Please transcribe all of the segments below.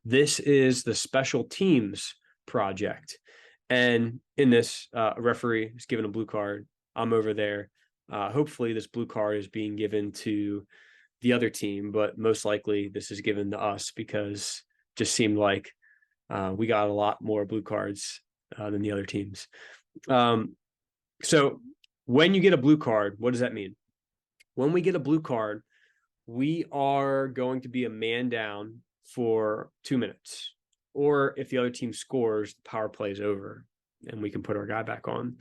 This is the special teams project. And in this, a referee is given a blue card. I'm over there. Hopefully this blue card is being given to the other team, but most likely this is given to us because it just seemed like we got a lot more blue cards than the other teams. So when you get a blue card, what does that mean? When we get a blue card, we are going to be a man down for 2 minutes. Or if the other team scores, the power play is over and we can put our guy back on.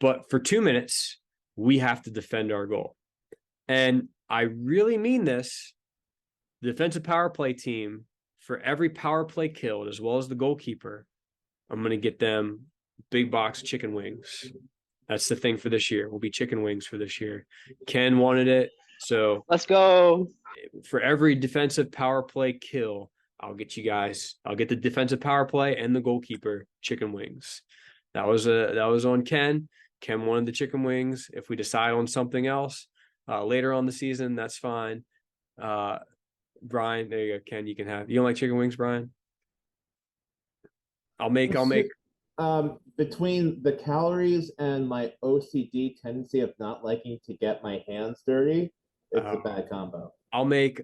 But for 2 minutes, we have to defend our goal. And I really mean this. The defensive power play team, for every power play killed, as well as the goalkeeper, I'm going to get them big box chicken wings. That's the thing for this year. Will be chicken wings for this year. Ken wanted it. So Let's go. for every defensive power play kill, I'll get you guys. I'll get the defensive power play and the goalkeeper chicken wings. That was on Ken. Ken wanted the chicken wings. If we decide on something else later on the season, that's fine. Brian, there you go. Ken, you can have. You don't like chicken wings, Brian? I'll make. Between the calories and my OCD tendency of not liking to get my hands dirty, it's a bad combo. I'll make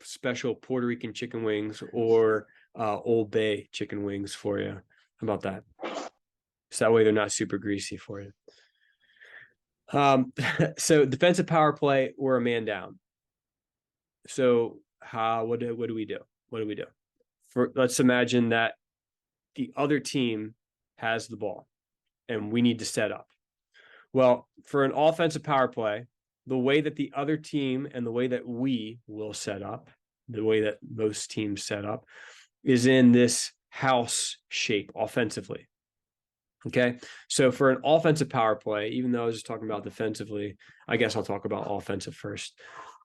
special Puerto Rican chicken wings or Old Bay chicken wings for you. How about that? So that way they're not super greasy for you. So defensive power play, we're a man down. So what do we do? What do we do? Let's imagine that the other team has the ball and we need to set up. Well, for an offensive power play, the way that the other team and the way that we will set up, the way that most teams set up, is in this house shape offensively. Okay, so for an offensive power play, even though I was just talking about defensively, I guess I'll talk about offensive first.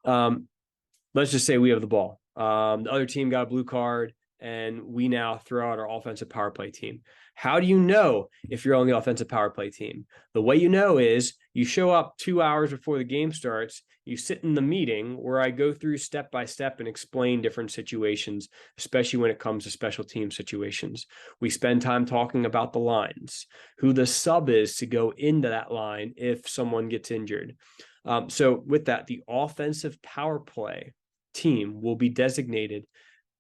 Let's just say we have the ball. The other team got a blue card, and we now throw out our offensive power play team. How do you know if you're on the offensive power play team? The way you know is you show up 2 hours before the game starts, you sit in the meeting where I go through step by step and explain different situations, especially when it comes to special team situations. We spend time talking about the lines, who the sub is to go into that line if someone gets injured. So with that, the offensive power play team will be designated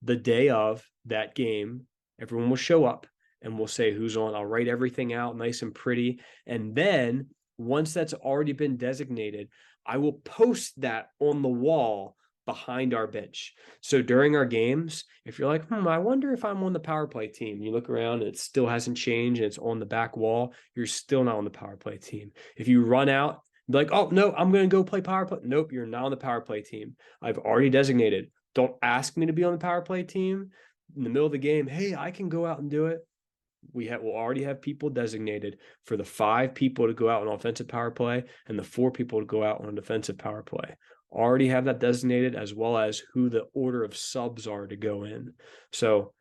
the day of that game. Everyone will show up and we'll say who's on. I'll write everything out nice and pretty. And then once that's already been designated, I will post that on the wall behind our bench. So during our games, if you're like, I wonder if I'm on the power play team, you look around and it still hasn't changed and it's on the back wall, you're still not on the power play team. If you run out, be like, oh, no, I'm going to go play power play. Nope, you're not on the power play team. I've already designated. Don't ask me to be on the power play team in the middle of the game. Hey, I can go out and do it. We'll already have people designated for the 5 people to go out on offensive power play and the 4 people to go out on defensive power play. Already have that designated, as well as who the order of subs are to go in. So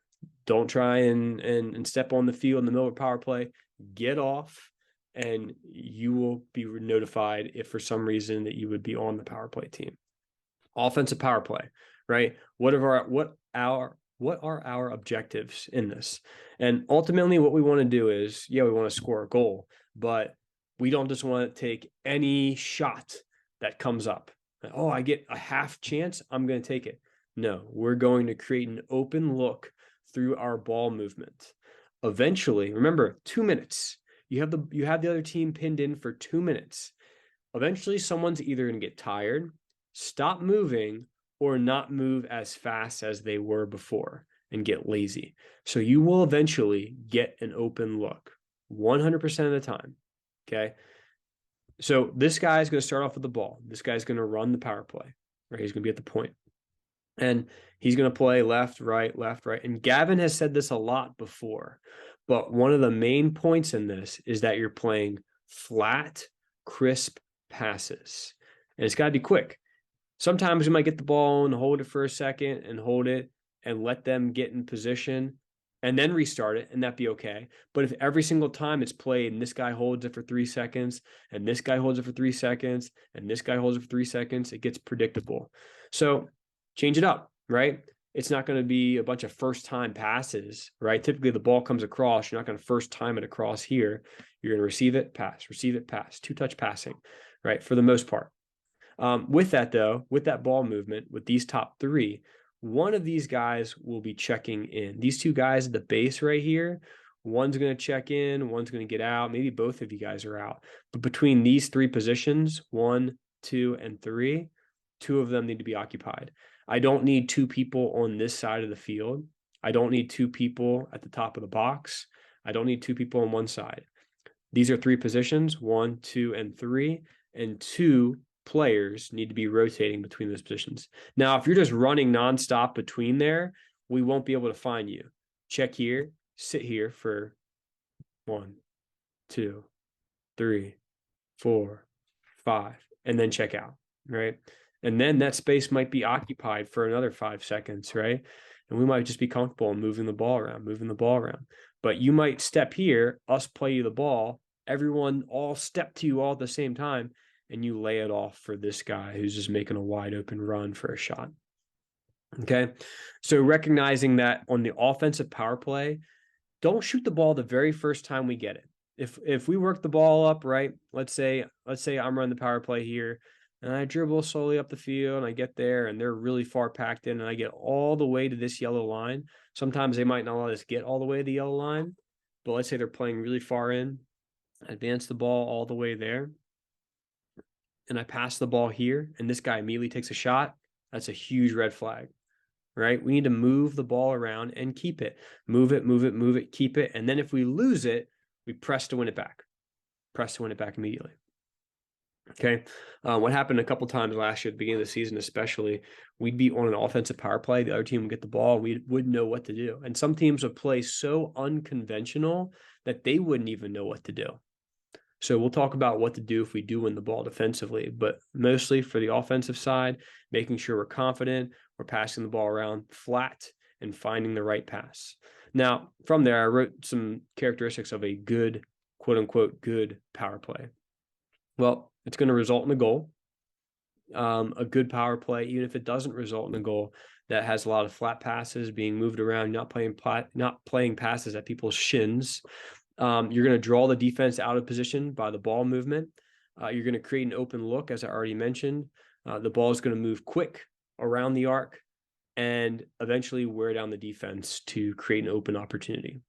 don't try and step on the field in the middle of power play. Get off, and you will be notified if for some reason that you would be on the power play team. Offensive power play, right? What are our objectives in this? And ultimately what we want to do is, we want to score a goal, but we don't just want to take any shot that comes up. Oh, I get a half chance, I'm going to take it. No, we're going to create an open look through our ball movement. Eventually, remember, 2 minutes. You have the other team pinned in for 2 minutes. Eventually, someone's either going to get tired, stop moving, or not move as fast as they were before and get lazy. So you will eventually get an open look 100% of the time. Okay. So this guy is going to start off with the ball. This guy's going to run the power play, right? He's going to be at the point. And he's going to play left, right, left, right. And Gavin has said this a lot before, but one of the main points in this is that you're playing flat, crisp passes. And it's got to be quick. Sometimes you might get the ball and hold it for a second and hold it and let them get in position and then restart it, and that'd be okay. But if every single time it's played and this guy holds it for 3 seconds and this guy holds it for 3 seconds and this guy holds it for 3 seconds, it gets predictable. So change it up, right? It's not going to be a bunch of first time passes, right? Typically the ball comes across. You're not going to first time it across here. You're going to receive it, pass, two-touch passing, right? For the most part. With that though, with that ball movement, with these top three, one of these guys will be checking in. These two guys at the base right here, one's going to check in, one's going to get out. Maybe both of you guys are out. But between these three positions, 1, 2, and 3, two of them need to be occupied. I don't need two people on this side of the field. I don't need two people at the top of the box. I don't need two people on one side. These are three positions, 1, 2, and 3, and two players need to be rotating between those positions. Now, if you're just running nonstop between there, we won't be able to find you. Check here, sit here for 1, 2, 3, 4, 5, and then check out, right? And then that space might be occupied for another 5 seconds, right? And we might just be comfortable moving the ball around. But you might step here, us play you the ball, everyone all step to you all at the same time, and you lay it off for this guy who's just making a wide open run for a shot. Okay. So recognizing that on the offensive power play, don't shoot the ball the very first time we get it. If we work the ball up, right? Let's say I'm running the power play here and I dribble slowly up the field and I get there and they're really far packed in and I get all the way to this yellow line. Sometimes they might not let us get all the way to the yellow line, but let's say they're playing really far in, advance the ball all the way there, and I pass the ball here and this guy immediately takes a shot. That's a huge red flag, right? We need to move the ball around and keep it. Move it, keep it. And then if we lose it, we press to win it back. Press to win it back immediately. Okay. What happened a couple times last year at the beginning of the season, especially, we'd be on an offensive power play. The other team would get the ball. We wouldn't know what to do. And some teams would play so unconventional that they wouldn't even know what to do. So we'll talk about what to do if we do win the ball defensively, but mostly for the offensive side, making sure we're confident, we're passing the ball around flat and finding the right pass. Now, from there, I wrote some characteristics of a good, quote unquote, good power play. Well, it's going to result in a goal. A good power play, even if it doesn't result in a goal, that has a lot of flat passes being moved around, not playing passes at people's shins. You're going to draw the defense out of position by the ball movement. You're going to create an open look, as I already mentioned. The ball is going to move quick around the arc and eventually wear down the defense to create an open opportunity.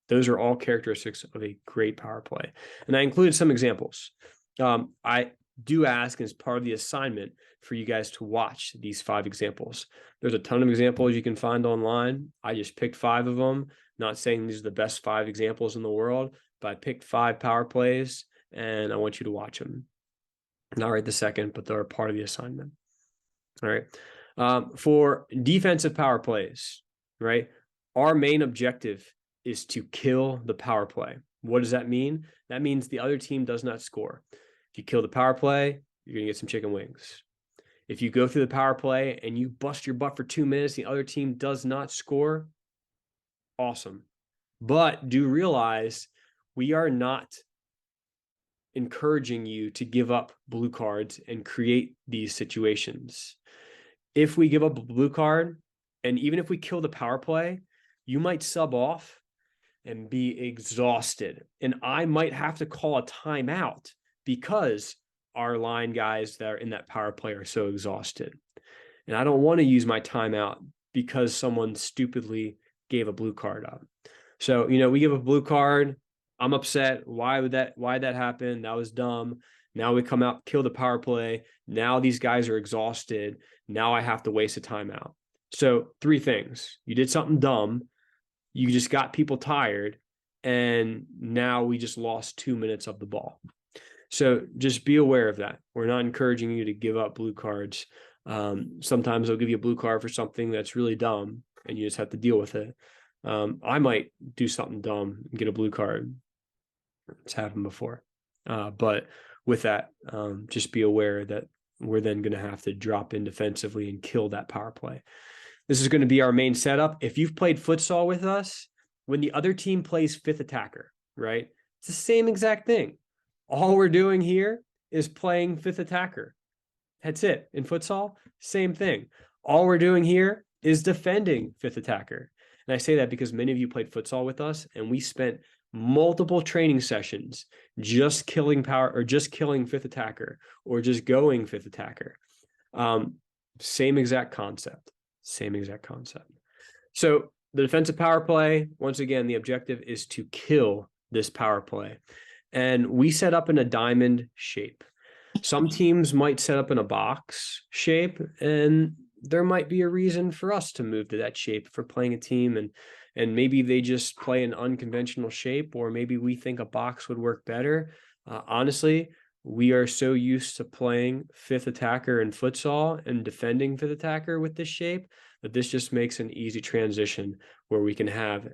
Those are all characteristics of a great power play. And I included some examples. I do ask as part of the assignment for you guys to watch these 5 examples. There's a ton of examples you can find online. I just picked 5 of them. Not saying these are the best 5 examples in the world, but I picked 5 power plays and I want you to watch them. Not right the second, but they're part of the assignment. All right. For defensive power plays, right? Our main objective is to kill the power play. What does that mean? That means the other team does not score. If you kill the power play, you're going to get some chicken wings. If you go through the power play and you bust your butt for 2 minutes, the other team does not score, awesome. But do realize we are not encouraging you to give up blue cards and create these situations. If we give up a blue card, and even if we kill the power play, you might sub off and be exhausted. And I might have to call a timeout because our line guys that are in that power play are so exhausted. And I don't want to use my timeout because someone stupidly gave a blue card up. So, we give a blue card. I'm upset. Why that happen? That was dumb. Now we come out, kill the power play. Now these guys are exhausted. Now I have to waste a timeout. So 3 things. You did something dumb. You just got people tired. And now we just lost 2 minutes of the ball. So just be aware of that. We're not encouraging you to give up blue cards. Sometimes they'll give you a blue card for something that's really dumb and you just have to deal with it. I might do something dumb and get a blue card. It's happened before. But with that, just be aware that we're then going to have to drop in defensively and kill that power play. This is going to be our main setup. If you've played futsal with us, when the other team plays 5th attacker, right? It's the same exact thing. All we're doing here is playing 5th attacker. That's it. In futsal, same thing. All we're doing here is defending fifth attacker. And I say that because many of you played futsal with us, and we spent multiple training sessions just killing power or just killing fifth attacker or just going fifth attacker. Same exact concept. Same exact concept. So the defensive power play, once again, the objective is to kill this power play. And we set up in a diamond shape. Some teams might set up in a box shape, and there might be a reason for us to move to that shape if we're playing a team, and maybe they just play an unconventional shape, or maybe we think a box would work better. Honestly, we are so used to playing fifth attacker in futsal and defending fifth attacker with this shape that this just makes an easy transition where we can have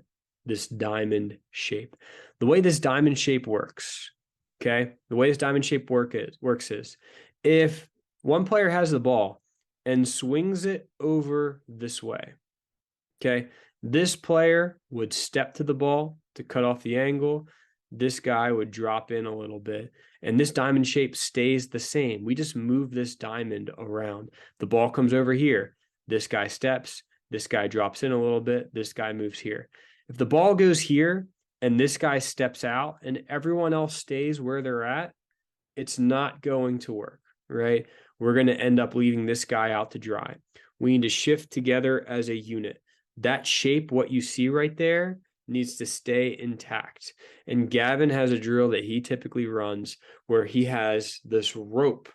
this diamond shape. The way this diamond shape works, okay, the way this diamond shape works is if one player has the ball and swings it over this way, okay, this player would step to the ball to cut off the angle. This guy would drop in a little bit, and this diamond shape stays the same. We just move this diamond around. The ball comes over here. This guy steps. This guy drops in a little bit. This guy moves here. If the ball goes here and this guy steps out and everyone else stays where they're at, it's not going to work, right? We're going to end up leaving this guy out to dry. We need to shift together as a unit. That shape, what you see right there, needs to stay intact. And Gavin has a drill that he typically runs where he has this rope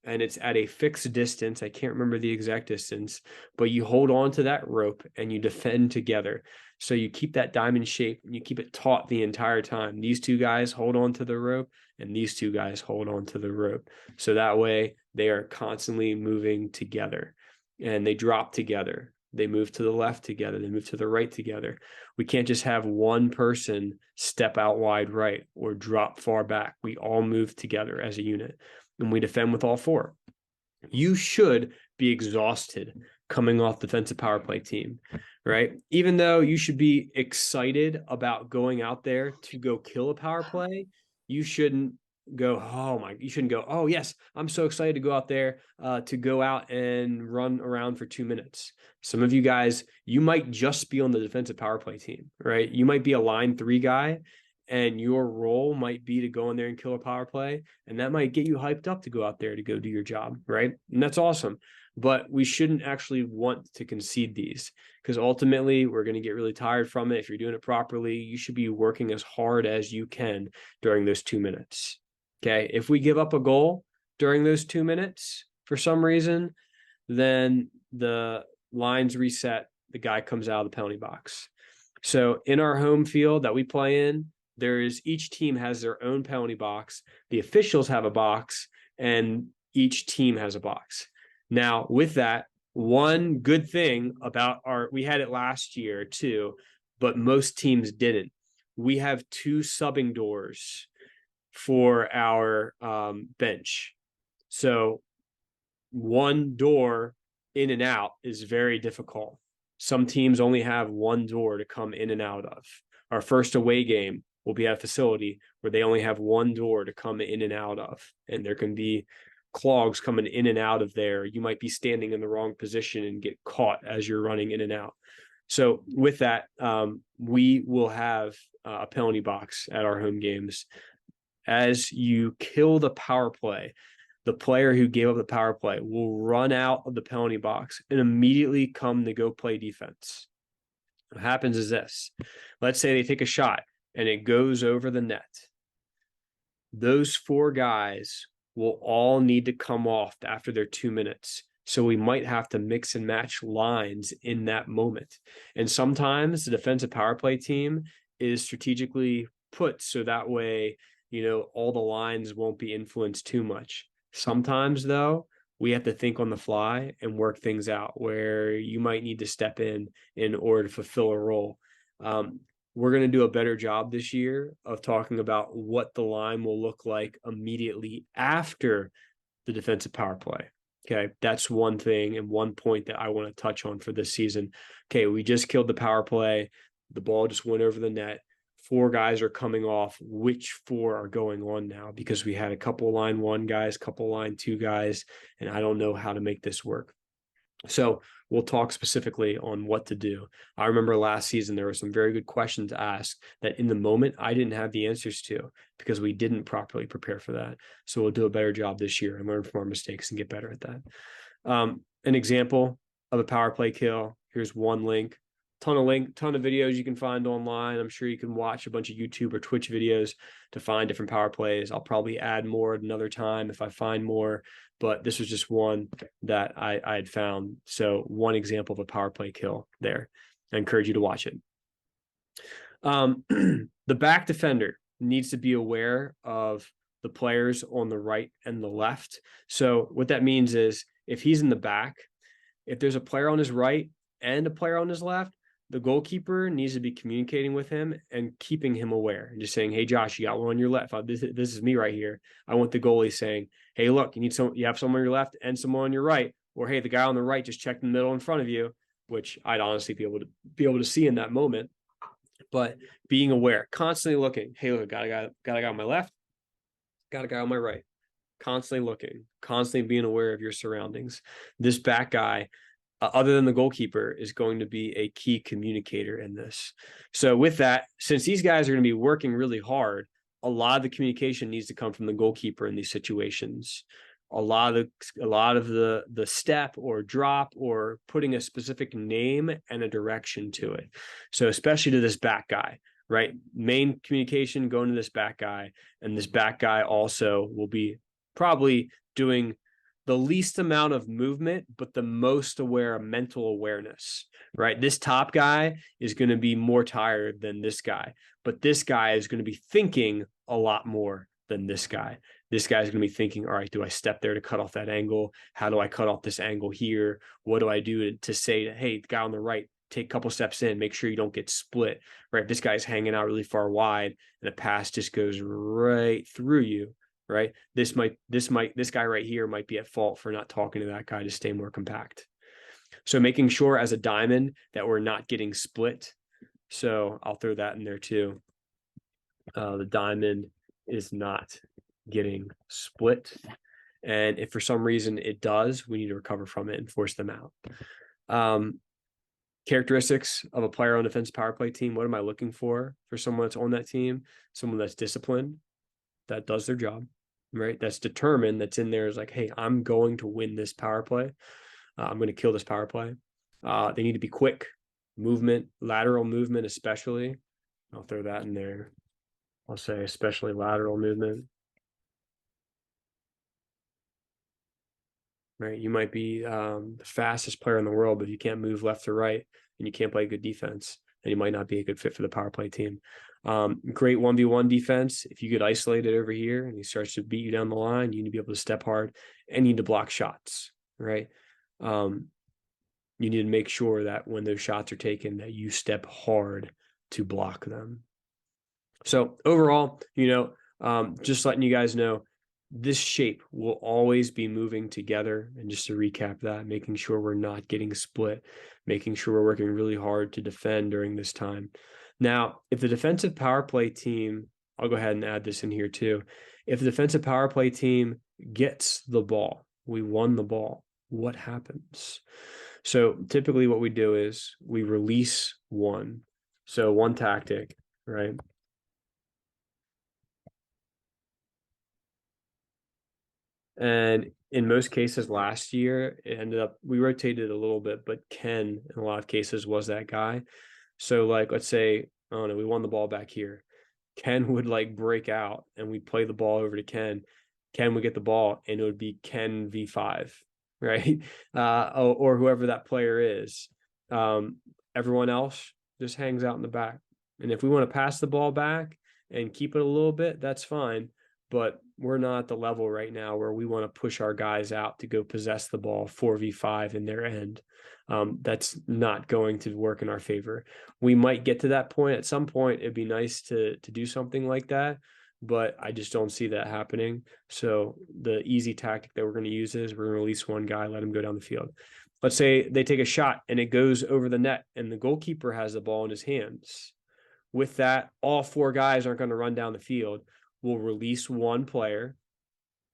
and it's at a fixed distance. I can't remember the exact distance, but you hold on to that rope and you defend together. So you keep that diamond shape and you keep it taut the entire time. These two guys hold on to the rope and these two guys hold on to the rope. So that way they are constantly moving together and they drop together. They move to the left together. They move to the right together. We can't just have one person step out wide right or drop far back. We all move together as a unit and we defend with all four. You should be exhausted coming off defensive power play team, right? Even though you should be excited about going out there to go kill a power play, you shouldn't you shouldn't go, oh yes, I'm so excited to go out there to go out and run around for 2 minutes. Some of you guys, you might just be on the defensive power play team, right? You might be a line 3 guy and your role might be to go in there and kill a power play. And that might get you hyped up to go out there to go do your job, right? And that's awesome. But we shouldn't actually want to concede these because ultimately we're going to get really tired from it. If you're doing it properly, you should be working as hard as you can during those 2 minutes. Okay. If we give up a goal during those 2 minutes for some reason, then the lines reset. The guy comes out of the penalty box. So in our home field that we play in, each team has their own penalty box. The officials have a box and each team has a box. Now, with that, one good thing about we had it last year too, but most teams didn't. We have 2 subbing doors for our bench. So one door in and out is very difficult. Some teams only have one door to come in and out of. Our first away game will be at a facility where they only have one door to come in and out of. And there can be clogs coming in and out of there. You might be standing in the wrong position and get caught as you're running in and out. So with that, we will have a penalty box at our home games. As you kill the power play, the player who gave up the power play will run out of the penalty box and immediately come to go play defense. What happens is this. Let's say they take a shot and it goes over the net. Those 4 guys will all need to come off after their 2 minutes. So we might have to mix and match lines in that moment. And sometimes the defensive power play team is strategically put so that way, all the lines won't be influenced too much. Sometimes, though, we have to think on the fly and work things out where you might need to step in order to fulfill a role. We're going to do a better job this year of talking about what the line will look like immediately after the defensive power play. Okay, that's one thing and one point that I want to touch on for this season. Okay, we just killed the power play. The ball just went over the net. 4 guys are coming off. Which 4 are going on now? Because we had a couple line 1 guys, couple line 2 guys, and I don't know how to make this work. So we'll talk specifically on what to do. I remember last season, there were some very good questions asked that in the moment I didn't have the answers to because we didn't properly prepare for that. So we'll do a better job this year and learn from our mistakes and get better at that. An example of a power play kill. Here's one link. Ton of videos you can find online. I'm sure you can watch a bunch of YouTube or Twitch videos to find different power plays. I'll probably add more at another time if I find more, but this was just one that I had found. So one example of a power play kill there. I encourage you to watch it. The back defender needs to be aware of the players on the right and the left. So what that means is if he's in the back, if there's a player on his right and a player on his left, the goalkeeper needs to be communicating with him and keeping him aware and just saying, "Hey, Josh, you got one on your left. This is me right here." I want the goalie saying, "Hey, look, you have someone on your left and someone on your right," or "Hey, the guy on the right just checked the middle in front of you," which I'd honestly be able to see in that moment. But being aware, constantly looking. Hey, look, got a guy on my left, got a guy on my right. Constantly looking, constantly being aware of your surroundings. This back guy, other than the goalkeeper, is going to be a key communicator in this. So with that, since these guys are going to be working really hard, a lot of the communication needs to come from the goalkeeper in these situations. A lot of the step or drop or putting a specific name and a direction to it. So especially to this back guy, right? Main communication going to this back guy, and this back guy also will be probably doing the least amount of movement, but the most aware of mental awareness, right? This top guy is going to be more tired than this guy, but this guy is going to be thinking a lot more than this guy. This guy's going to be thinking, all right, do I step there to cut off that angle? How do I cut off this angle here? What do I do to say, hey, the guy on the right, take a couple steps in, make sure you don't get split, right? If this guy's hanging out really far wide and a pass just goes right through you, right? This guy right here might be at fault for not talking to that guy to stay more compact. So making sure as a diamond that we're not getting split. So I'll throw that in there too. The diamond is not getting split. And if for some reason it does, we need to recover from it and force them out. Characteristics of a player on defense power play team. What am I looking for someone that's on that team? Someone that's disciplined, that does their job, right? That's determined, that's in there is like, hey, I'm going to win this power play. I'm going to kill this power play. They need to be quick, movement, lateral movement, especially. I'll throw that in there. I'll say especially lateral movement. Right? You might be the fastest player in the world, but if you can't move left to right and you can't play good defense, then you might not be a good fit for the power play team. Great 1v1 defense. If you get isolated over here and he starts to beat you down the line, you need to be able to step hard and you need to block shots, right? You need to make sure that when those shots are taken, that you step hard to block them. So overall, just letting you guys know, this shape will always be moving together. And just to recap that, making sure we're not getting split, making sure we're working really hard to defend during this time. Now, if the defensive power play team, I'll go ahead and add this in here too. If the defensive power play team gets the ball, we won the ball, what happens? So typically what we do is we release one. So one tactic, right? And in most cases last year, it ended up, we rotated a little bit, but Ken, in a lot of cases, was that guy. So, like, let's say, I don't know, we won the ball back here. Ken would like break out and we'd play the ball over to Ken. Ken would get the ball and it would be Ken v5, right? Or whoever that player is. Everyone else just hangs out in the back. And if we want to pass the ball back and keep it a little bit, that's fine. But we're not at the level right now where we want to push our guys out to go possess the ball 4v5 in their end. That's not going to work in our favor. We might get to that point at some point. It'd be nice to do something like that, but I just don't see that happening. So the easy tactic that we're going to use is we're going to release one guy, let him go down the field. Let's say they take a shot and it goes over the net and the goalkeeper has the ball in his hands. With that, all four guys aren't going to run down the field. We'll release one player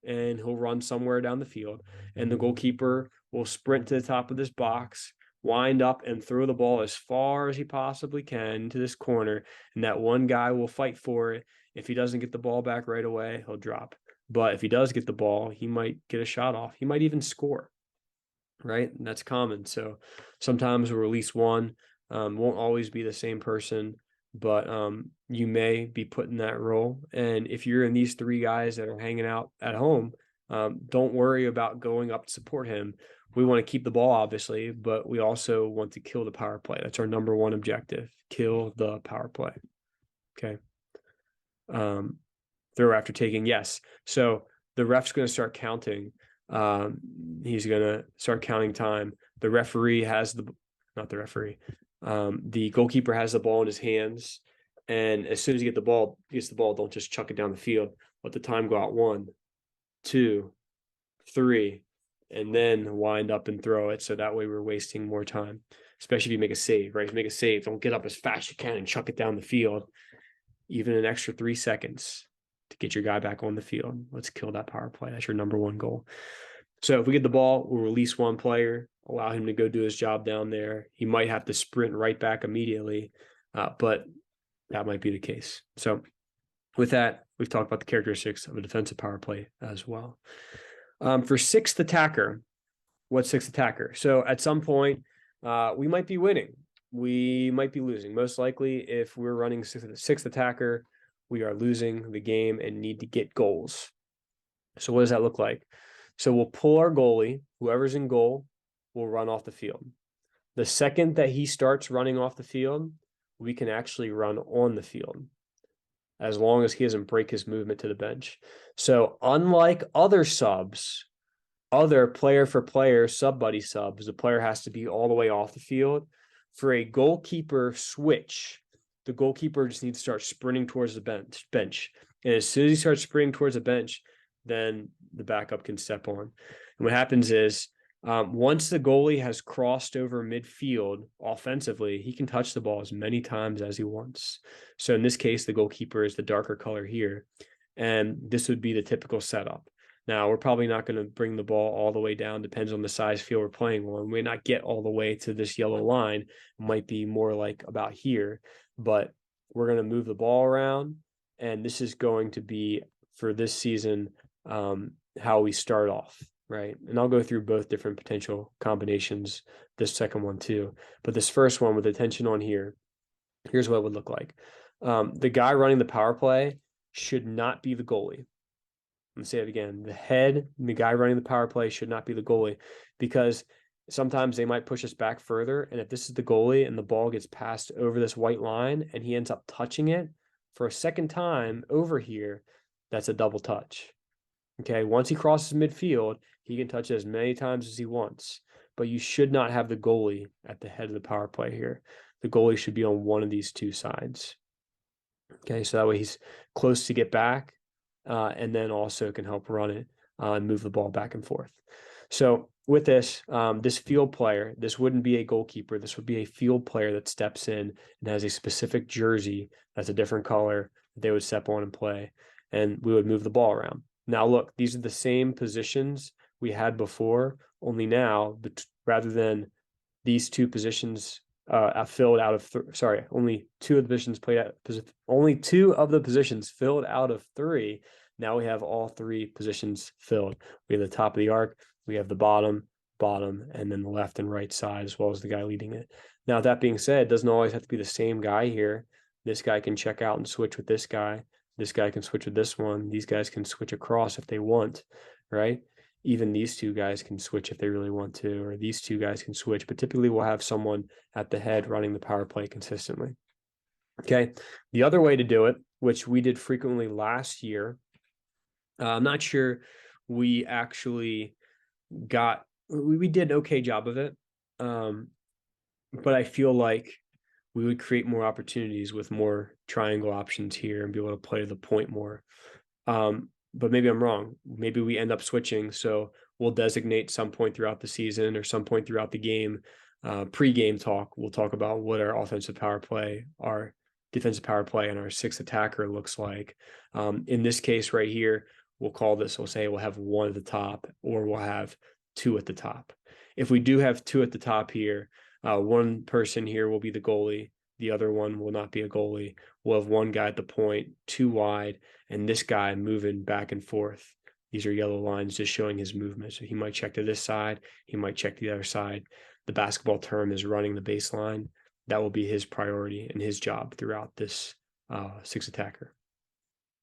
and he'll run somewhere down the field, and the goalkeeper will sprint to the top of this box, wind up and throw the ball as far as he possibly can to this corner. And that one guy will fight for it. If he doesn't get the ball back right away, he'll drop. But if he does get the ball, he might get a shot off. He might even score, right? And that's common. So sometimes we'll release one, won't always be the same person, but you may be put in that role. And if you're in these three guys that are hanging out at home, don't worry about going up to support him. We want to keep the ball, obviously, but we also want to kill the power play. That's our number one objective. Kill the power play. Okay. Throw after taking, yes. So the ref's going to start counting. He's going to start counting time. The referee has not the referee. The goalkeeper has the ball in his hands. And as soon as he gets the ball, don't just chuck it down the field. Let the time go out 1, 2, 3, and then wind up and throw it. So that way we're wasting more time, especially if you make a save, right? If you make a save, don't get up as fast as you can and chuck it down the field. Even an extra 3 seconds to get your guy back on the field. Let's kill that power play. That's your number one goal. So if we get the ball, we'll release one player, allow him to go do his job down there. He might have to sprint right back immediately, but that might be the case. So with that, we've talked about the characteristics of a defensive power play as well. For sixth attacker, what's sixth attacker? So at some point, we might be winning. We might be losing. Most likely, if we're running sixth attacker, we are losing the game and need to get goals. So what does that look like? So we'll pull our goalie, whoever's in goal, will run off the field. The second that he starts running off the field, we can actually run on the field, as long as he doesn't break his movement to the bench. So unlike other subs, other player for player sub buddy subs, the player has to be all the way off the field. For a goalkeeper switch, the goalkeeper just needs to start sprinting towards the bench. And as soon as he starts sprinting towards the bench, then the backup can step on. And what happens is, once the goalie has crossed over midfield offensively, he can touch the ball as many times as he wants. So in this case, the goalkeeper is the darker color here. And this would be the typical setup. Now, we're probably not going to bring the ball all the way down. Depends on the size field we're playing on. We may not get all the way to this yellow line. It might be more like about here. But we're going to move the ball around. And this is going to be, for this season, how we start off, right? And I'll go through both different potential combinations, this second one too. But this first one with the tension on here, here's what it would look like. The guy running the power play should not be the goalie. I'm going to say it again. The guy running the power play should not be the goalie, because sometimes they might push us back further. And if this is the goalie and the ball gets passed over this white line and he ends up touching it for a second time over here, that's a double touch. Okay, once he crosses midfield, he can touch it as many times as he wants, but you should not have the goalie at the head of the power play here. The goalie should be on one of these two sides. Okay, so that way he's close to get back, and then also can help run it and move the ball back and forth. So with this, this field player, this wouldn't be a goalkeeper. This would be a field player that steps in and has a specific jersey that's a different color that they would step on and play, and we would move the ball around. Now, look, these are the same positions we had before, only now, rather than these two positions filled out of, only two of the positions filled out of 3. Now we have all 3 positions filled. We have the top of the arc, we have the bottom, and then the left and right side, as well as the guy leading it. Now, that being said, it doesn't always have to be the same guy here. This guy can check out and switch with this guy. This guy can switch with this one. These guys can switch across if they want, right? Even these two guys can switch if they really want to, or these two guys can switch, but typically we'll have someone at the head running the power play consistently. Okay. The other way to do it, which we did frequently last year, I'm not sure we actually we did an okay job of it. But I feel like we would create more opportunities with more triangle options here and be able to play the point more. But maybe I'm wrong. Maybe we end up switching. So we'll designate some point throughout the season or some point throughout the game, pre-game talk. We'll talk about what our offensive power play, our defensive power play, and our sixth attacker looks like. In this case right here, we'll say we'll have 1 at the top, or we'll have 2 at the top. If we do have two at the top here, one person here will be the goalie. The other one will not be a goalie. We'll have one guy at the point, two wide, and this guy moving back and forth. These are yellow lines just showing his movement. So he might check to this side. He might check to the other side. The basketball term is running the baseline. That will be his priority and his job throughout this six attacker.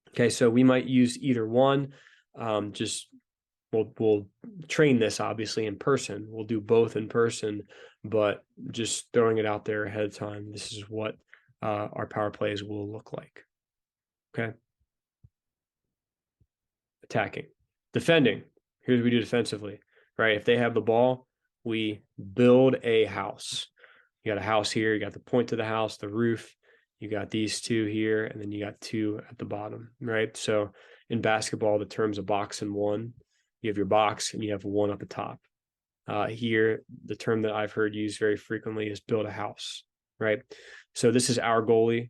Okay, so we might use either one. We'll train this obviously in person. We'll do both in person, but just throwing it out there ahead of time. This is what our power plays will look like. Okay. Attacking, defending. Here's what we do defensively, right? If they have the ball, we build a house. You got a house here. You got the point to the house, the roof. You got these two here, and then you got two at the bottom, right? So in basketball, the term's a box and one. You have your box and you have one up the top. Here, the term that I've heard used very frequently is build a house, right? So this is our goalie.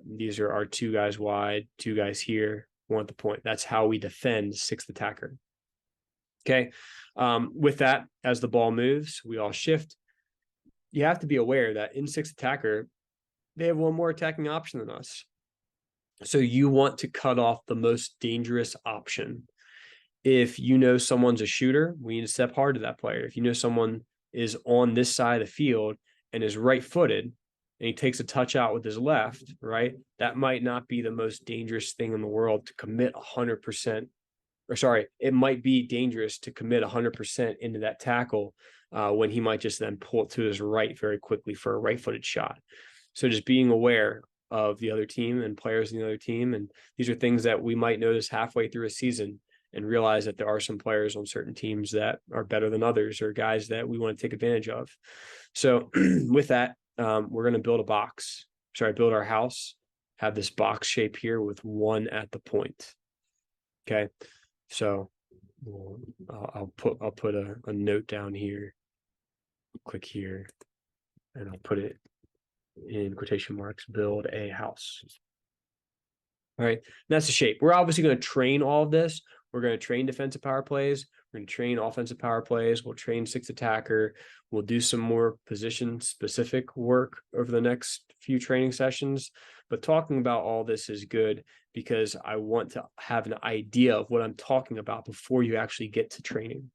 These are our two guys wide, two guys here, one at the point. That's how we defend sixth attacker. Okay. With that, as the ball moves, we all shift. You have to be aware that in sixth attacker, they have one more attacking option than us. So you want to cut off the most dangerous option. If you know someone's a shooter, we need to step hard to that player. If you know someone is on this side of the field and is right-footed and he takes a touch out with his left, right, that might not be the most dangerous thing in the world to commit 100%. Or sorry, it might be dangerous to commit 100% into that tackle when he might just then pull it to his right very quickly for a right-footed shot. So just being aware of the other team and players in the other team. And these are things that we might notice halfway through a season and realize that there are some players on certain teams that are better than others or guys that we want to take advantage of. So with that, we're going to build build our house, have this box shape here with one at the point. Okay. So I'll put a note down here, click here, and I'll put it in quotation marks, build a house. All right, and that's the shape. We're obviously going to train all of this. We're going to train defensive power plays. We're going to train offensive power plays. We'll train sixth attacker. We'll do some more position-specific work over the next few training sessions. But talking about all this is good because I want to have an idea of what I'm talking about before you actually get to training.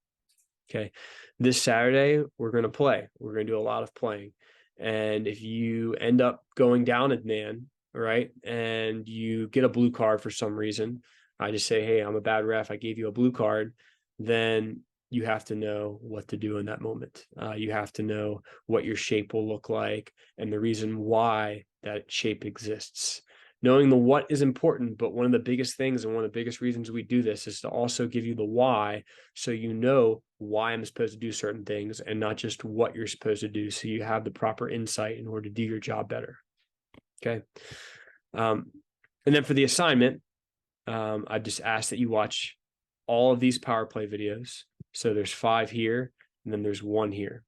Okay, this Saturday, we're going to play. We're going to do a lot of playing. And if you end up going down a man, right, and you get a blue card for some reason, I just say, hey, I'm a bad ref, I gave you a blue card, then you have to know what to do in that moment. You have to know what your shape will look like and the reason why that shape exists. Knowing the what is important, but one of the biggest things and one of the biggest reasons we do this is to also give you the why, so you know why I'm supposed to do certain things and not just what you're supposed to do, so you have the proper insight in order to do your job better. Okay. And then for the assignment, I just ask that you watch all of these power play videos. So there's 5 here, and then there's 1 here.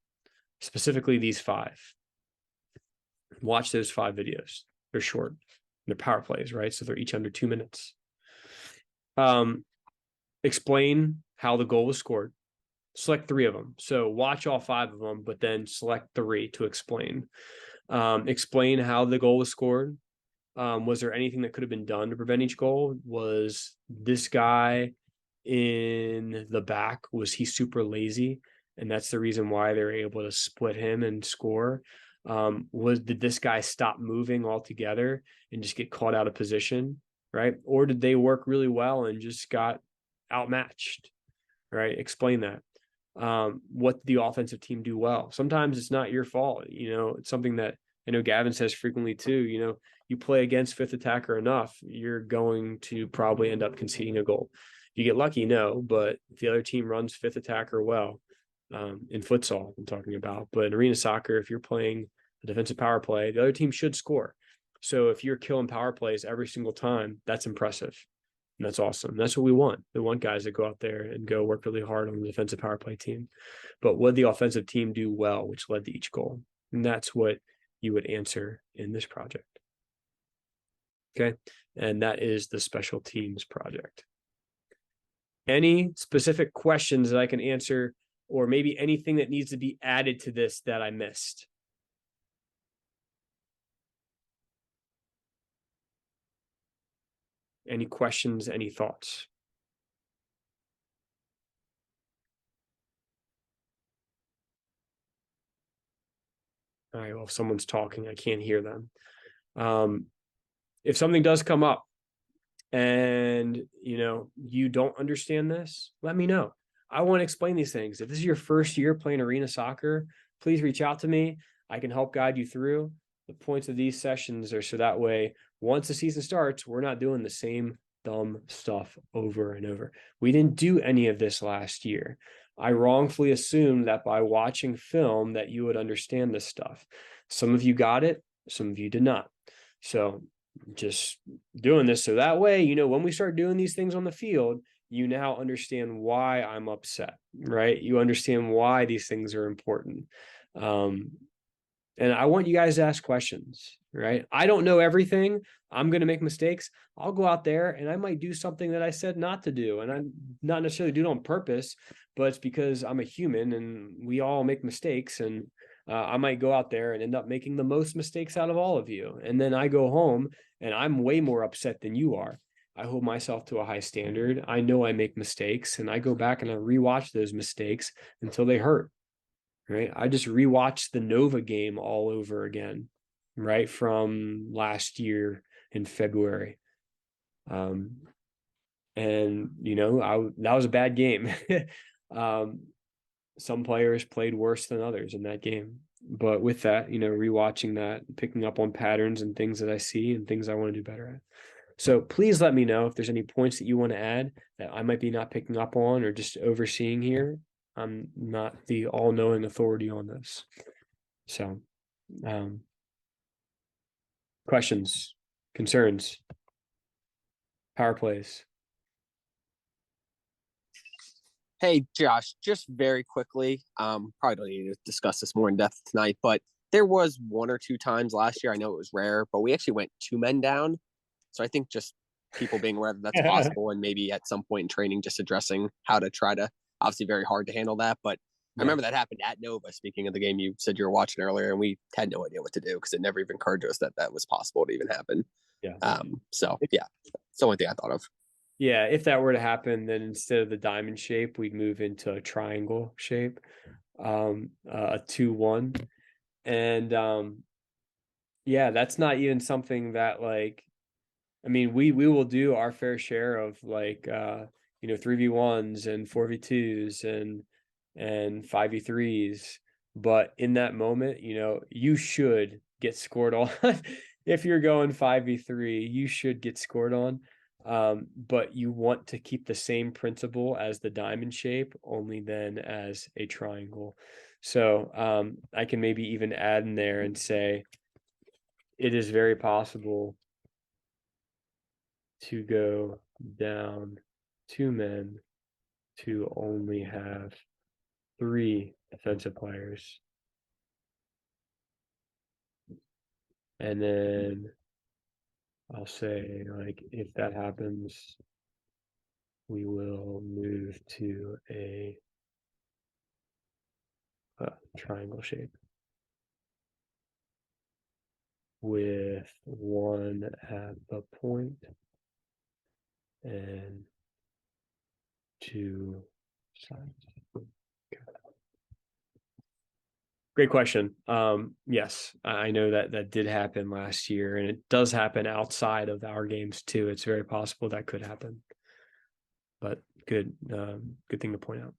Specifically these 5. Watch those 5 videos. They're short. They're power plays, right? So they're each under 2 minutes. Explain how the goal was scored. Select 3 of them. So watch all 5 of them, but then select 3 to explain. Explain how the goal was scored. Was there anything that could have been done to prevent each goal? Was this guy in the back, was he super lazy? And that's the reason why they're able to split him and score. Did this guy stop moving altogether and just get caught out of position, right? Or did they work really well and just got outmatched, right? Explain that. What did the offensive team do well? Sometimes it's not your fault. It's something that I know Gavin says frequently too. You play against fifth attacker enough, you're going to probably end up conceding a goal. If you get lucky, no, but if the other team runs fifth attacker well, in futsal, I'm talking about, but in arena soccer, if you're playing a defensive power play, the other team should score. So if you're killing power plays every single time, that's impressive. And that's awesome. That's what we want. We want guys that go out there and go work really hard on the defensive power play team. But what did the offensive team do well, which led to each goal? And that's what you would answer in this project. Okay. And that is the special teams project. Any specific questions that I can answer or maybe anything that needs to be added to this that I missed. Any questions, any thoughts? All right, well, if someone's talking, I can't hear them. If something does come up and you don't understand this, let me know. I want to explain these things. If this is your first year playing arena soccer, please reach out to me. I can help guide you through. The points of these sessions are so that way, once the season starts, we're not doing the same dumb stuff over and over. We didn't do any of this last year. I wrongfully assumed that by watching film that you would understand this stuff. Some of you got it, some of you did not. So just doing this so that way, when we start doing these things on the field, you now understand why I'm upset, right? You understand why these things are important. And I want you guys to ask questions, right? I don't know everything. I'm going to make mistakes. I'll go out there and I might do something that I said not to do. And I'm not necessarily do it on purpose, but it's because I'm a human and we all make mistakes. And I might go out there and end up making the most mistakes out of all of you. And then I go home and I'm way more upset than you are. I hold myself to a high standard. I know I make mistakes and I go back and I rewatch those mistakes until they hurt. Right. I just rewatched the Nova game all over again, right, from last year in February. And that was a bad game. Some players played worse than others in that game. But with that, rewatching that, picking up on patterns and things that I see and things I want to do better at. So please let me know if there's any points that you want to add that I might be not picking up on or just overseeing here. I'm not the all-knowing authority on this. So, questions, concerns, power plays. Hey, Josh, just very quickly, probably don't need to discuss this more in depth tonight, but there was one or two times last year, I know it was rare, but we actually went 2 men down. So I think just people being aware that that's possible and maybe at some point in training just addressing how to try to, obviously very hard to handle that. But I remember that happened at Nova, speaking of the game you said you were watching earlier, and we had no idea what to do because it never even occurred to us that that was possible to even happen. Yeah. So, yeah, it's the only thing I thought of. Yeah, if that were to happen, then instead of the diamond shape, we'd move into a triangle shape, a 2-1. And yeah, that's not even something that we will do our fair share of 3v1s and 4v2s and 5v3s. But in that moment, you should get scored on. If you're going 5v3, you should get scored on. But you want to keep the same principle as the diamond shape, only then as a triangle. So I can maybe even add in there and say it is very possible to go down 2 men to only have 3 defensive players. And then I'll say, if that happens, we will move to a triangle shape with 1 at the point and 2 sides. Okay. Great question. Yes, I know that did happen last year, and it does happen outside of our games too. It's very possible that could happen, but good thing to point out.